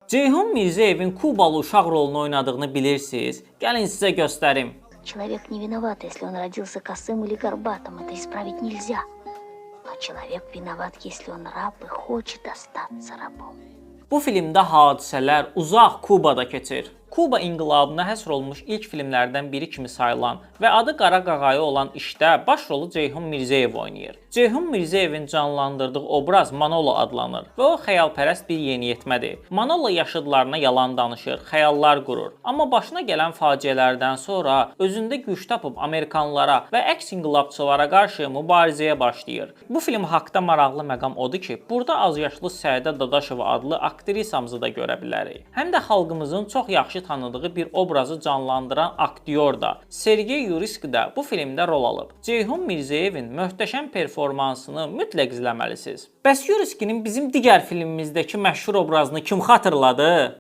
Ceyhun Mirzəyevin Kubalı uşaq rolunu oynadığını bilirsiniz. Gəlin sizə göstərim. Человек не виноват, если он родился косым или горбатым. Это исправить нельзя. Но человек виноват, если он раб и хочет остаться рабом. Bu filmdə hadisələr uzaq Kubada keçir. Kuba inqilabına həsr olmuş ilk filmlərdən biri kimi sayılan və adı Qara Qağayı olan işdə baş rolu Ceyhun Mirzəyev oynayır. Ceyhun Mirzəyevin canlandırdığı obraz Manolo adlanır və o xəyalpərəst bir yeniyetmədir. Manolo yaşıdlarına yalan danışır, xəyallar qurur. Amma başına gələn faciələrdən sonra özündə güc tapıb Amerikanlara və əks inqilabçılara qarşı mübarizəyə başlayır. Bu film haqqında maraqlı məqam odur ki, burada azyaşlı Səidə Dadaşova adlı aktrisamızı da görə bilərik. Həm də xalqımızın çox yaxşı tanıdığı bir obrazı canlandıran aktyor da Sergey Yuriski də bu filmdə rol alıb. Ceyhun Mirzəyevin möhtəşəm performansını mütləq izləməlisiniz. Bəs Yuriskinin bizim digər filmimizdəki məşhur obrazını kim xatırladı?